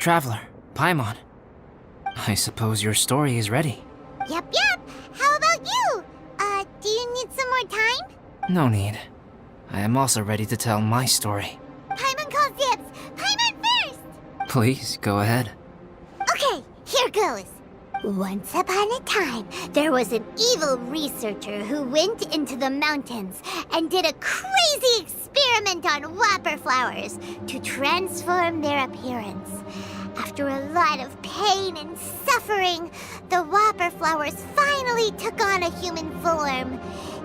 Traveler, Paimon. I suppose your story is ready. Yep. How about you? Do you need some more time? No need. I am also ready to tell my story. Paimon calls dibs. Paimon first! Please, go ahead. Okay, here goes. Once upon a time, there was an evil researcher who went into the mountains and did a crazy experiment on whopper flowers to transform their appearance. After a lot of pain and suffering, the whopper flowers finally took on a human form.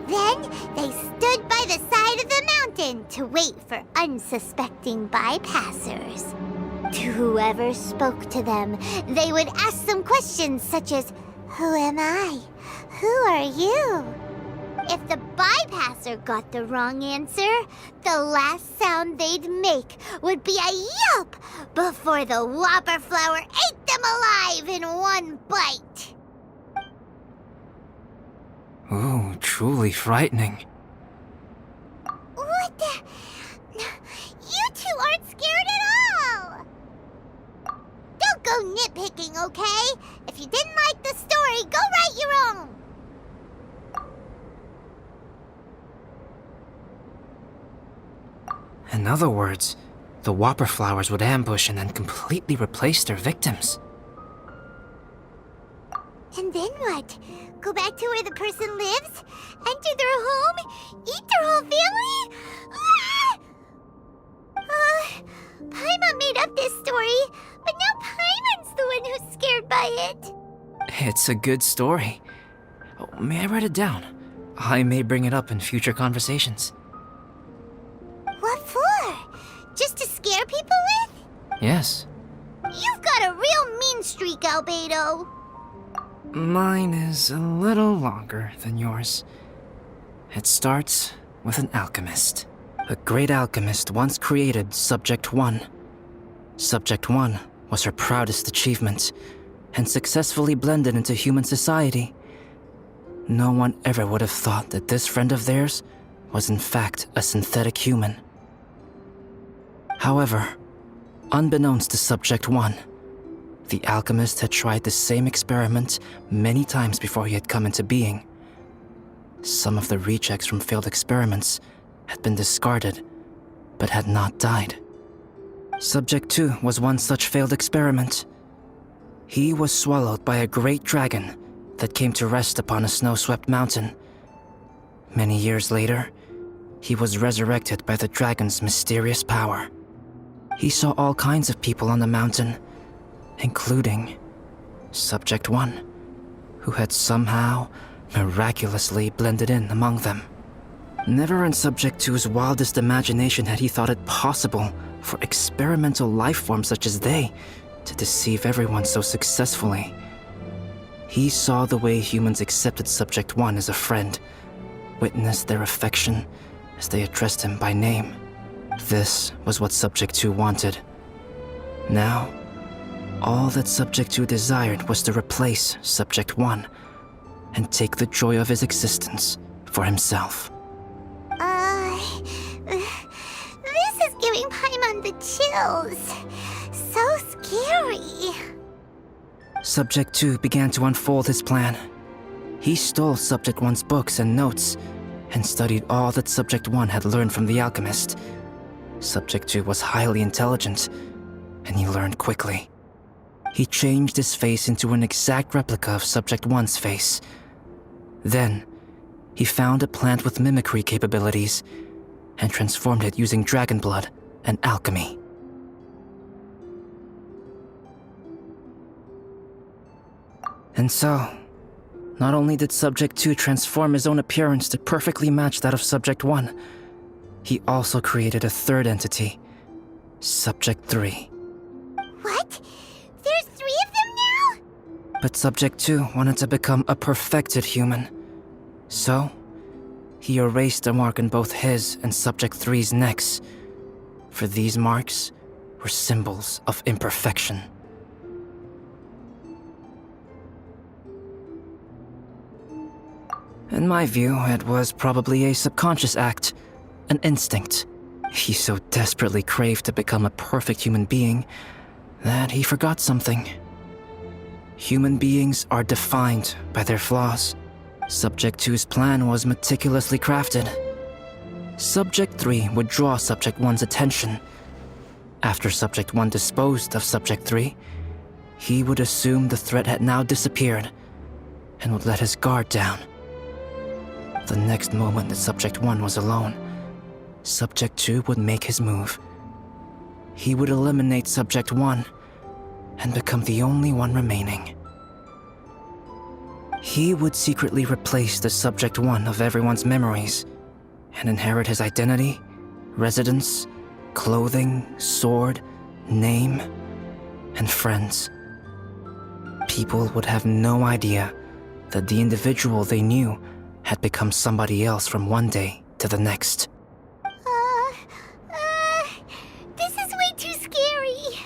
Then they stood by the side of the mountain to wait for unsuspecting bypassers. To whoever spoke to them, they would ask some questions such as, "Who am I? Who are you?" If the bypasser got the wrong answer, the last sound they'd make would be a yelp before the whopper flower ate them alive in one bite. Ooh, truly frightening. What the? You two aren't scared at all! Don't go nitpicking, okay? If you didn't like the story, go write your own! In other words, the whopper flowers would ambush and then completely replace their victims. And then what? Go back to where the person lives? Enter their home? Eat their whole family? Paimon made up this story, but now Paimon's the one who's scared by it. It's a good story. Oh, may I write it down? I may bring it up in future conversations. What for? Just to scare people with? Yes. You've got a real mean streak, Albedo. Mine is a little longer than yours. It starts with an alchemist. A great alchemist once created Subject 1. Subject 1 was her proudest achievement, and successfully blended into human society. No one ever would have thought that this friend of theirs was in fact a synthetic human. However, unbeknownst to Subject 1, the alchemist had tried the same experiment many times before he had come into being. Some of the rejects from failed experiments had been discarded, but had not died. Subject 2 was one such failed experiment. He was swallowed by a great dragon that came to rest upon a snow-swept mountain. Many years later, he was resurrected by the dragon's mysterious power. He saw all kinds of people on the mountain, including Subject 1, who had somehow miraculously blended in among them. Never in Subject 2's wildest imagination had he thought it possible for experimental life forms such as they to deceive everyone so successfully. He saw the way humans accepted Subject 1 as a friend, witnessed their affection as they addressed him by name. This was what Subject 2 wanted. Now, all that Subject 2 desired was to replace Subject 1 and take the joy of his existence for himself. This is giving Paimon the chills. So scary. Subject 2 began to unfold his plan. He stole Subject 1's books and notes and studied all that Subject 1 had learned from the alchemist. Subject 2 was highly intelligent, and he learned quickly. He changed his face into an exact replica of Subject 1's face. Then, he found a plant with mimicry capabilities and transformed it using dragon blood and alchemy. And so, not only did Subject 2 transform his own appearance to perfectly match that of Subject 1, he also created a third entity, Subject 3. What? There's 3 of them now? But Subject 2 wanted to become a perfected human. So, he erased a mark on both his and Subject 3's necks, for these marks were symbols of imperfection. In my view, it was probably a subconscious act, an instinct. He so desperately craved to become a perfect human being that he forgot something. Human beings are defined by their flaws. Subject 2's plan was meticulously crafted. Subject 3 would draw Subject 1's attention. After Subject 1 disposed of Subject 3, he would assume the threat had now disappeared and would let his guard down. The next moment that Subject 1 was alone, Subject 2 would make his move. He would eliminate Subject 1 and become the only one remaining. He would secretly replace the Subject 1 of everyone's memories and inherit his identity, residence, clothing, sword, name, and friends. People would have no idea that the individual they knew had become somebody else from one day to the next. This is way too scary.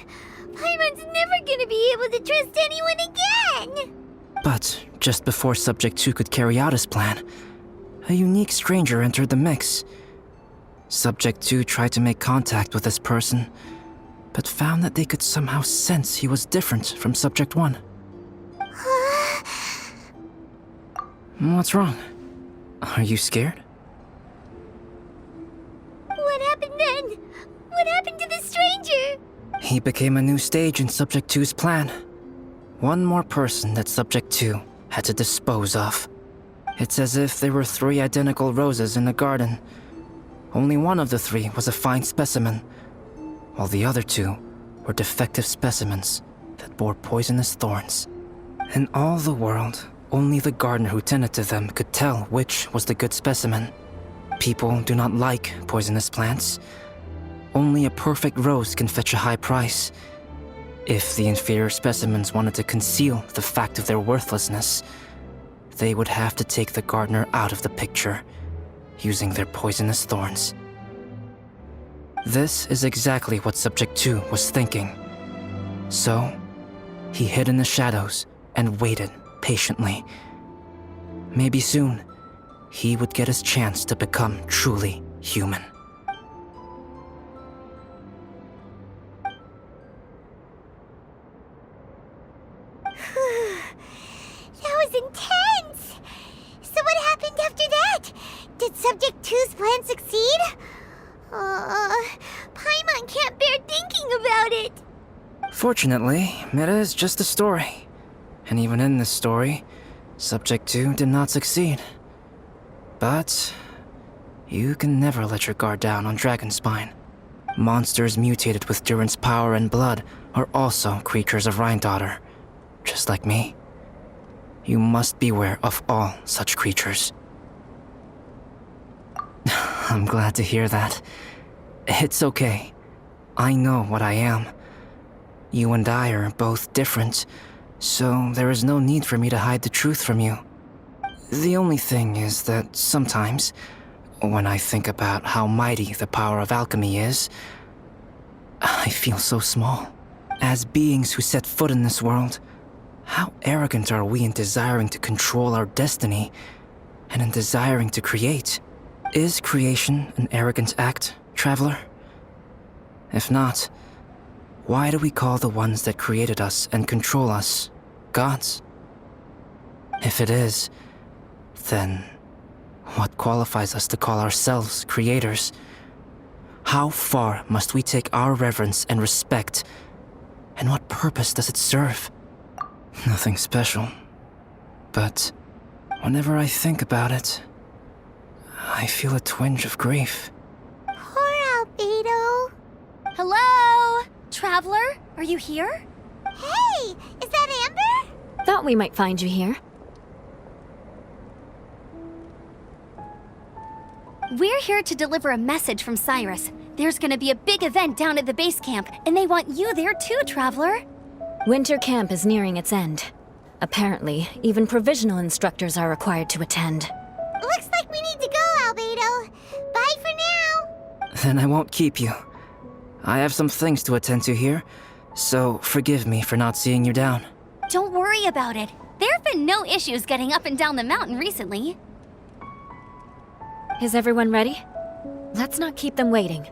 Paimon's never gonna be able to trust anyone again. But just before Subject 2 could carry out his plan, a unique stranger entered the mix. Subject 2 tried to make contact with this person, but found that they could somehow sense he was different from Subject 1. What's wrong? Are you scared? What happened then? What happened to the stranger? He became a new stage in Subject 2's plan. One more person that Subject 2 had to dispose of. It's as if there were 3 identical roses in a garden. Only one of the 3 was a fine specimen, while the other 2 were defective specimens that bore poisonous thorns. In all the world, only the gardener who tended to them could tell which was the good specimen. People do not like poisonous plants. Only a perfect rose can fetch a high price. If the inferior specimens wanted to conceal the fact of their worthlessness, they would have to take the gardener out of the picture, using their poisonous thorns. This is exactly what Subject 2 was thinking. So, he hid in the shadows and waited patiently. Maybe soon, he would get his chance to become truly human. That was intense! So what happened after that? Did Subject 2's plan succeed? Paimon can't bear thinking about it. Fortunately, it is just a story. And even in this story, Subject 2 did not succeed. But you can never let your guard down on Dragonspine. Monsters mutated with Duran's power and blood are also creatures of Rhine-Daughter, just like me. You must beware of all such creatures. I'm glad to hear that. It's okay. I know what I am. You and I are both different, so there is no need for me to hide the truth from you. The only thing is that sometimes, when I think about how mighty the power of alchemy is, I feel so small. As beings who set foot in this world, how arrogant are we in desiring to control our destiny and in desiring to create? Is creation an arrogant act, traveler? If not, why do we call the ones that created us and control us gods? If it is, then what qualifies us to call ourselves creators? How far must we take our reverence and respect, and what purpose does it serve? Nothing special, but whenever I think about it, I feel a twinge of grief. Poor Albedo. Hello? Traveler, are you here? Hey, is that Amber? Thought we might find you here. We're here to deliver a message from Cyrus. There's gonna be a big event down at the base camp, and they want you there too, Traveler. Winter camp is nearing its end. Apparently, even provisional instructors are required to attend. Looks like we need to go, Albedo. Bye for now. Then I won't keep you. I have some things to attend to here, so forgive me for not seeing you down. Don't worry about it. There have been no issues getting up and down the mountain recently. Is everyone ready? Let's not keep them waiting.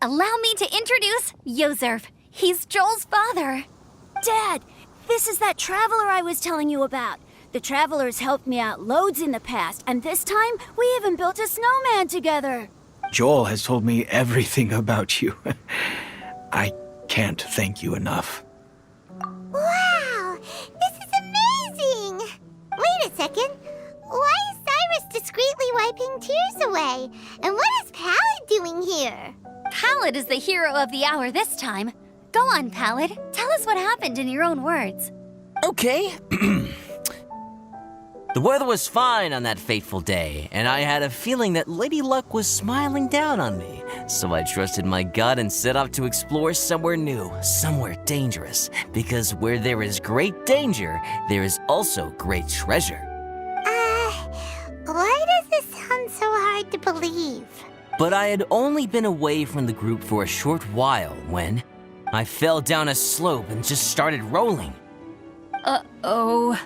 Allow me to introduce Yozerf. He's Joel's father. Dad, this is that traveler I was telling you about. The traveler's helped me out loads in the past, and this time we even built a snowman together. Joel has told me everything about you. I can't thank you enough. Wow, this is amazing! Wait a second. Why is Cyrus discreetly wiping tears away? And what is Pallid doing here? Pallid is the hero of the hour this time. Go on, Pallid. Tell us what happened in your own words. Okay. The weather was fine on that fateful day, and I had a feeling that Lady Luck was smiling down on me. So I trusted my gut and set off to explore somewhere new, somewhere dangerous. Because where there is great danger, there is also great treasure. Why does this sound so hard to believe? But I had only been away from the group for a short while when I fell down a slope and just started rolling. Uh-oh.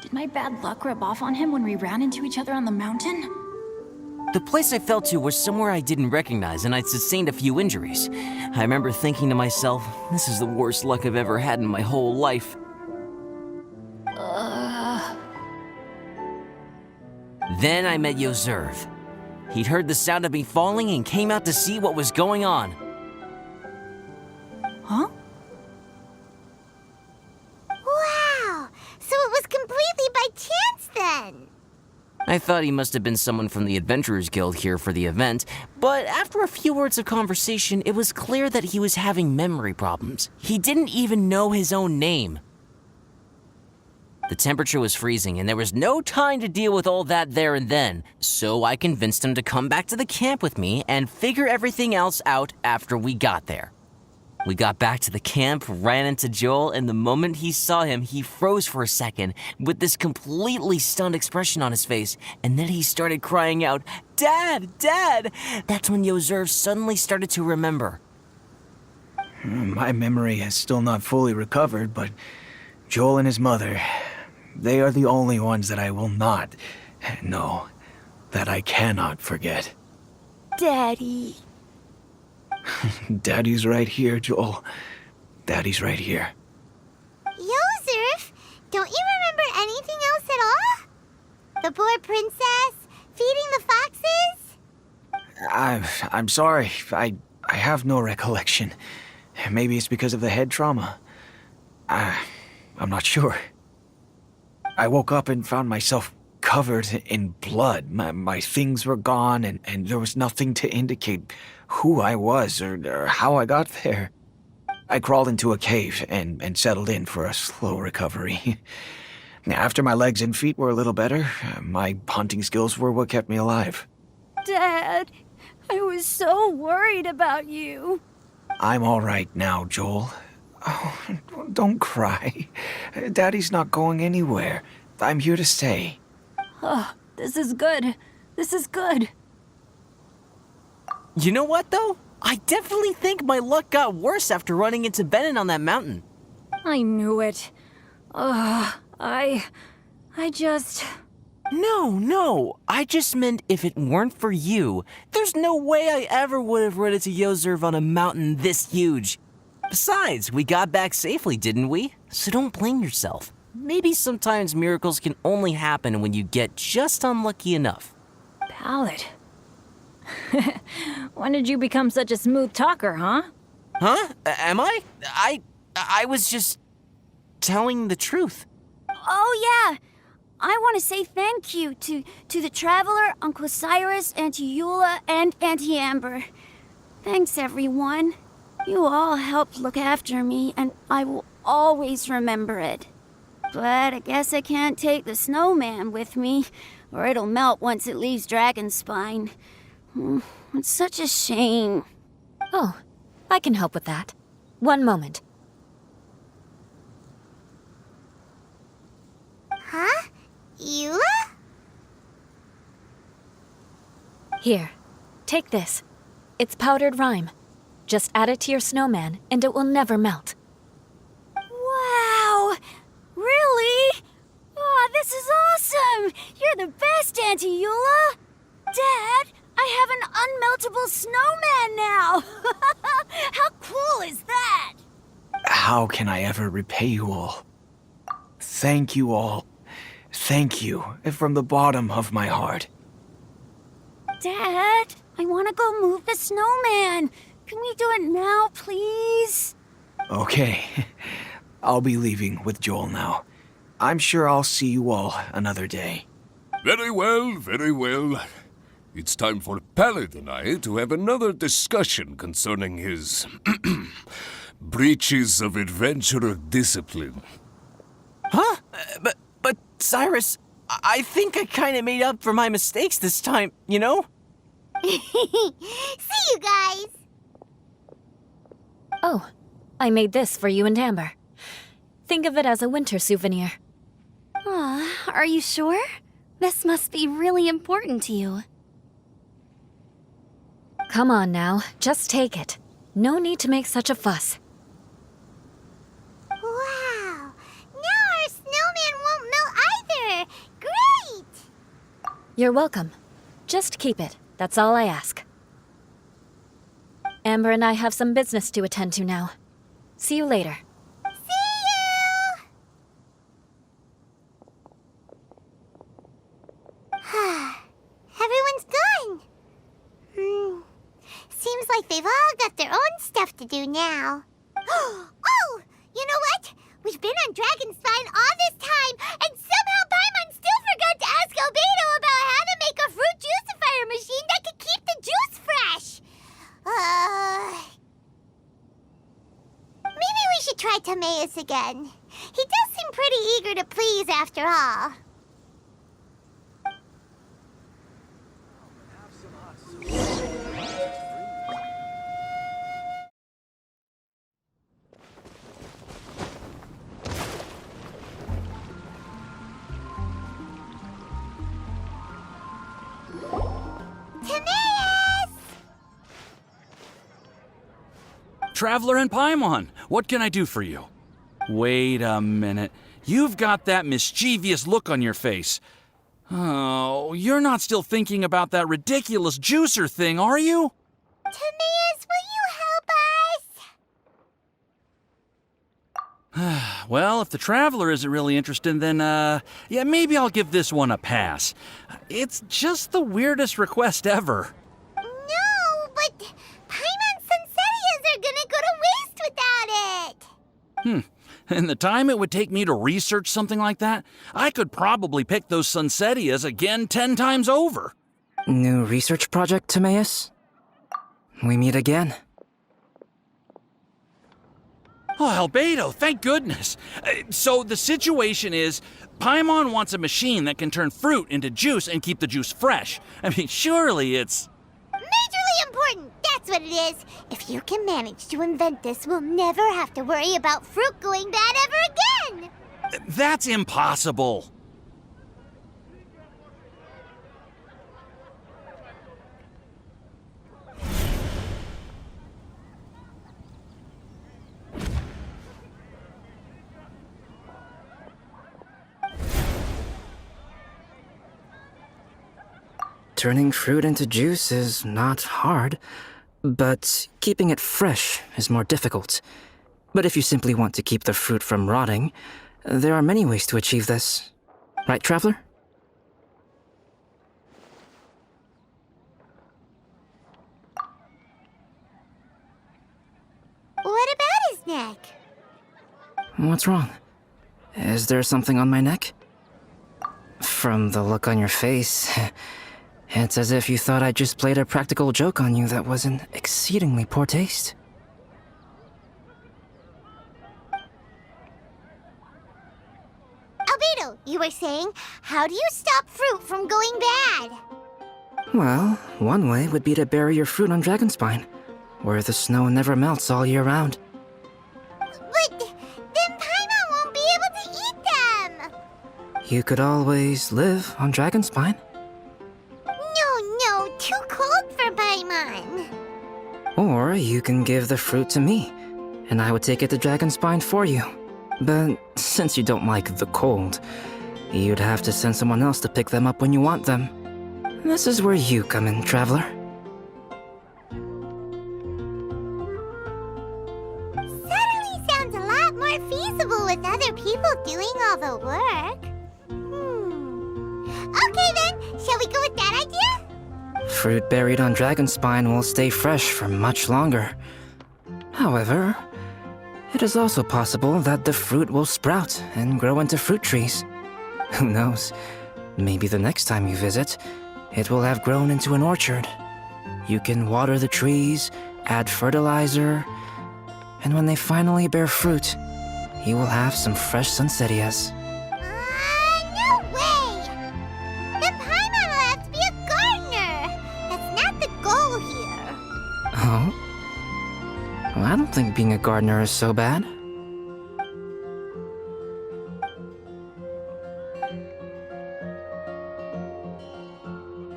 Did my bad luck rub off on him when we ran into each other on the mountain? The place I fell to was somewhere I didn't recognize, and I'd sustained a few injuries. I remember thinking to myself, this is the worst luck I've ever had in my whole life. Then I met Yozerf. He'd heard the sound of me falling and came out to see what was going on. Huh? Wow, so it was completely by chance then. I thought he must have been someone from the Adventurers Guild here for the event, but after a few words of conversation, it was clear that he was having memory problems. He didn't even know his own name. The temperature was freezing, and there was no time to deal with all that there and then, so I convinced him to come back to the camp with me and figure everything else out after we got there. We got back to the camp, ran into Joel, and the moment he saw him, he froze for a second with this completely stunned expression on his face, and then he started crying out, "Dad! Dad!" That's when Yozerf suddenly started to remember. My memory has still not fully recovered, but Joel and his mother, they are the only ones that I will not, no, that I cannot forget. Daddy. Daddy's right here, Joel. Daddy's right here. Yozerf, don't you remember anything else at all? The poor princess, feeding the foxes? I'm sorry. I have no recollection. Maybe it's because of the head trauma. I'm not sure. I woke up and found myself covered in blood. My things were gone, and there was nothing to indicate who I was or how I got there. I crawled into a cave and settled in for a slow recovery. After my legs and feet were a little better, my hunting skills were what kept me alive. Dad, I was so worried about you. I'm all right now, Joel. Oh, don't cry. Daddy's not going anywhere. I'm here to stay. Oh, this is good. This is good. You know what, though? I definitely think my luck got worse after running into Benin on that mountain. I knew it. I just... No. I just meant if it weren't for you, there's no way I ever would have run into Yozerf on a mountain this huge. Besides, we got back safely, didn't we? So don't blame yourself. Maybe sometimes miracles can only happen when you get just unlucky enough. Pallid. When did you become such a smooth talker, huh? Huh? Am I? I was just telling the truth. Oh, yeah. I want to say thank you to the Traveler, Uncle Cyrus, Auntie Eula, and Auntie Amber. Thanks, everyone. You all helped look after me, and I will always remember it. But I guess I can't take the snowman with me, or it'll melt once it leaves Dragonspine. It's such a shame. Oh, I can help with that. One moment. Huh? Eula? Here, take this. It's powdered rime. Just add it to your snowman, and it will never melt. Wow! Really? Oh, this is awesome! You're the best, Auntie Eula! Dad, I have an unmeltable snowman now! How cool is that? How can I ever repay you all? Thank you all. Thank you from the bottom of my heart. Dad, I want to go move the snowman. Can we do it now, please? Okay. I'll be leaving with Joel now. I'm sure I'll see you all another day. Very well, very well. It's time for Pallet and I to have another discussion concerning his breaches of adventurer discipline. Huh? But Cyrus, I think I kind of made up for my mistakes this time, you know? See you guys! Oh, I made this for you and Amber. Think of it as a winter souvenir. Aw, are you sure? This must be really important to you. Come on now, just take it. No need to make such a fuss. Wow! Now our snowman won't melt either! Great! You're welcome. Just keep it. That's all I ask. Amber and I have some business to attend to now. See you later. See you! Everyone's gone. Seems like they've all got their own stuff to do now. Oh! You know what? We've been on Dragonspine all this time, and somehow Paimon still forgot to ask Albedo about how to make a fruit juicifier machine that could keep the juice fresh. Maybe we should try Timaeus again. He does seem pretty eager to please after all. Traveler and Paimon, what can I do for you? Wait a minute. You've got that mischievous look on your face. Oh, you're not still thinking about that ridiculous juicer thing, are you? Timaeus, will you help us? Well, if the Traveler isn't really interested, then, yeah, maybe I'll give this one a pass. It's just the weirdest request ever. No, but Paimon's Sunsettias are gonna go to waste without it. And the time it would take me to research something like that, I could probably pick those Sunsettias again 10 times over. New research project, Timaeus? We meet again. Oh, Albedo, thank goodness. So the situation is, Paimon wants a machine that can turn fruit into juice and keep the juice fresh. I mean, surely it's... Majorly important, that's what it is. If you can manage to invent this, we'll never have to worry about fruit going bad ever again. That's impossible. Turning fruit into juice is not hard, but keeping it fresh is more difficult. But if you simply want to keep the fruit from rotting, there are many ways to achieve this. Right, Traveler? What about his neck? What's wrong? Is there something on my neck? From the look on your face, it's as if you thought I just played a practical joke on you that was in exceedingly poor taste. Albedo, you were saying, how do you stop fruit from going bad? Well, one way would be to bury your fruit on Dragonspine, where the snow never melts all year round. But then Paimon won't be able to eat them! You could always live on Dragonspine. No, too cold for Paimon. Or you can give the fruit to me, and I would take it to Dragonspine for you. But since you don't like the cold, you'd have to send someone else to pick them up when you want them. This is where you come in, traveler. Suddenly sounds a lot more feasible with other people doing all the work. Okay then, shall we go with that idea? Fruit buried on Dragonspine will stay fresh for much longer. However, it is also possible that the fruit will sprout and grow into fruit trees. Who knows? Maybe the next time you visit, it will have grown into an orchard. You can water the trees, add fertilizer, and when they finally bear fruit, you will have some fresh sunsettias. No way! Then Paimon will have to be a gardener. That's not the goal here. Oh? Well, I don't think being a gardener is so bad.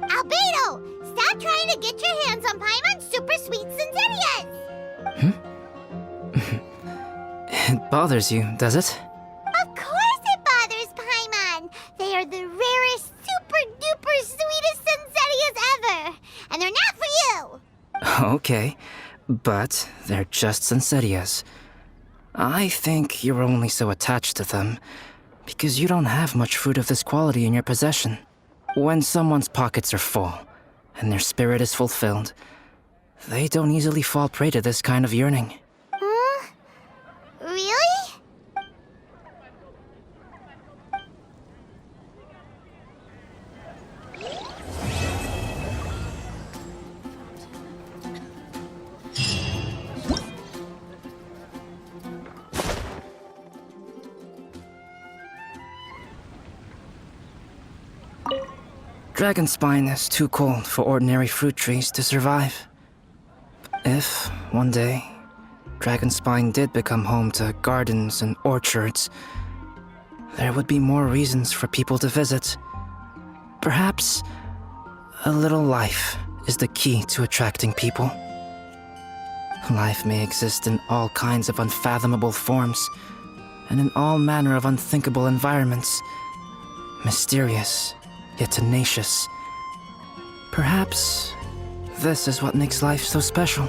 Albedo! Stop trying to get your hands on Paimon's super sweet Sunsettias! It bothers you, does it? Of course it bothers Paimon! They are the rarest, super duper sweetest Sunsettias ever! And they're not for you! Okay, but they're just Sunsettias. I think you're only so attached to them because you don't have much fruit of this quality in your possession. When someone's pockets are full and their spirit is fulfilled, they don't easily fall prey to this kind of yearning. Really? Dragonspine is too cold for ordinary fruit trees to survive. If, one day, Dragonspine did become home to gardens and orchards, there would be more reasons for people to visit. Perhaps a little life is the key to attracting people. Life may exist in all kinds of unfathomable forms, and in all manner of unthinkable environments. Mysterious, yet tenacious. Perhaps this is what makes life so special.